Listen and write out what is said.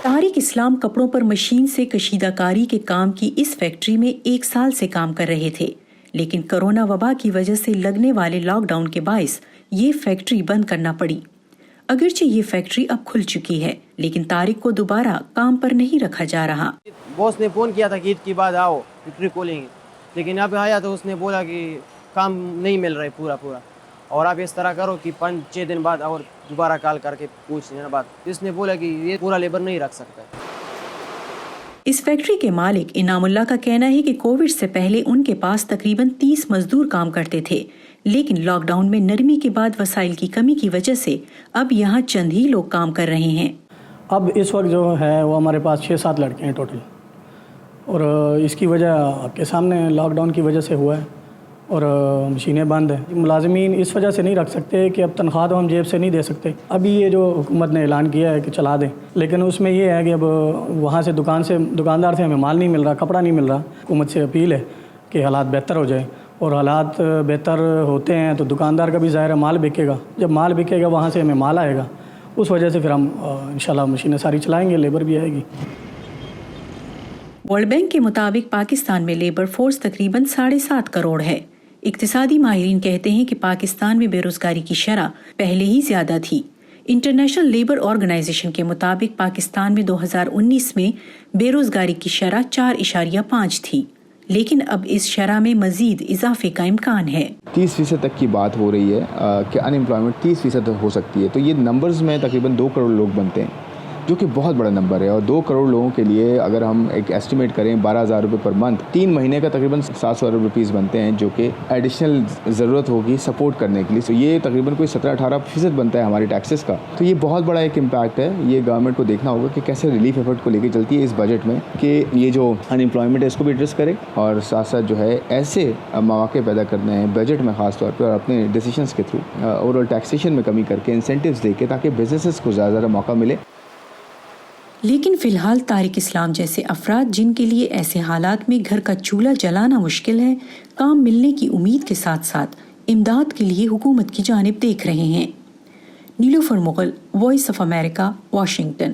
طارق اسلام کپڑوں پر مشین سے کشیدہ کاری کے کام کی اس فیکٹری میں 1 سال سے کام کر رہے تھے، لیکن کرونا وبا کی وجہ سے لگنے والے لاک ڈاؤن کے باعث یہ فیکٹری بند کرنا پڑی۔ اگرچہ یہ فیکٹری اب کھل چکی ہے، لیکن طارق کو دوبارہ کام پر نہیں رکھا جا رہا۔ باس نے فون کیا تھا کہ عید کے بعد آؤ فیکٹری کھولیں گے، لیکن یہاں پہ آیا تو اس نے بولا کہ کام نہیں مل رہا ہے پورا، اور آپ اس طرح کرو کہ 5-6 دن بعد اور دوبارہ کال کر کے پوچھ لینا بات۔ اس نے بولا کہ یہ پورا لیبر نہیں رکھ سکتا۔ اس فیکٹری کے مالک انعام اللہ کا کہنا ہے کہ کووڈ سے پہلے ان کے پاس تقریباً 30 مزدور کام کرتے تھے، لیکن لاک ڈاؤن میں نرمی کے بعد وسائل کی کمی کی وجہ سے اب یہاں چند ہی لوگ کام کر رہے ہیں۔ اب اس وقت جو ہے وہ ہمارے پاس 6-7 لڑکے ہیں ٹوٹل، اور اس کی وجہ آپ کے سامنے لاک ڈاؤن کی وجہ سے ہوا ہے، اور مشینیں بند ہیں۔ ملازمین اس وجہ سے نہیں رکھ سکتے کہ اب تنخواہ تو ہم جیب سے نہیں دے سکتے۔ ابھی یہ جو حکومت نے اعلان کیا ہے کہ چلا دیں، لیکن اس میں یہ ہے کہ اب وہاں سے دکاندار سے ہمیں مال نہیں مل رہا، کپڑا نہیں مل رہا۔ حکومت سے اپیل ہے کہ حالات بہتر ہو جائیں، اور حالات بہتر ہوتے ہیں تو دکاندار کا بھی ظاہر ہے مال بکے گا، جب مال بکے گا وہاں سے ہمیں مال آئے گا، اس وجہ سے پھر ہم انشاءاللہ مشینیں ساری چلائیں گے، لیبر بھی آئے گی۔ ورلڈ بینک کے مطابق پاکستان میں لیبر فورس تقریباً 7.5 کروڑ ہے۔ اقتصادی ماہرین کہتے ہیں کہ پاکستان میں بے روزگاری کی شرح پہلے ہی زیادہ تھی۔ انٹرنیشنل لیبر آرگنائزیشن کے مطابق پاکستان میں 2019 میں بے روزگاری کی شرح 4.5 تھی، لیکن اب اس شرح میں مزید اضافے کا امکان ہے۔ 30% تک کی بات ہو رہی ہے کہ ان امپلائمنٹ 30% ہو سکتی ہے، تو یہ نمبرز میں تقریباً 2 کروڑ لوگ بنتے ہیں، جو کہ بہت بڑا نمبر ہے، اور 2 کروڑ لوگوں کے لیے اگر ہم ایک ایسٹیمیٹ کریں 12,000 روپے پر منتھ، 3 مہینے کا تقریباً 700 ارب روپیز بنتے ہیں، جو کہ ایڈیشنل ضرورت ہوگی سپورٹ کرنے کے لیے۔ تو یہ تقریباً کوئی 17-18% بنتا ہے ہمارے ٹیکسز کا، تو یہ بہت بڑا ایک امپیکٹ ہے۔ یہ گورنمنٹ کو دیکھنا ہوگا کہ کیسے ریلیف ایفرٹ کو لے کے چلتی ہے اس بجٹ میں، کہ یہ جو ان امپلائمنٹ ہے اس کو بھی ایڈریس کرے، اور ساتھ ساتھ جو ہے ایسے مواقع پیدا کرنے ہیں بجٹ میں خاص طور پر، اور اپنے ڈیسیشنز کے تھرو اوور آل ٹیکسیشن میں کمی کر کے انسینٹیوز دے کے، تاکہ بزنسز کو زیادہ موقع ملے۔ لیکن فی الحال طارق اسلام جیسے افراد جن کے لیے ایسے حالات میں گھر کا چولہا جلانا مشکل ہے، کام ملنے کی امید کے ساتھ ساتھ امداد کے لیے حکومت کی جانب دیکھ رہے ہیں۔ Nilofar Mughal, Voice of America, Washington.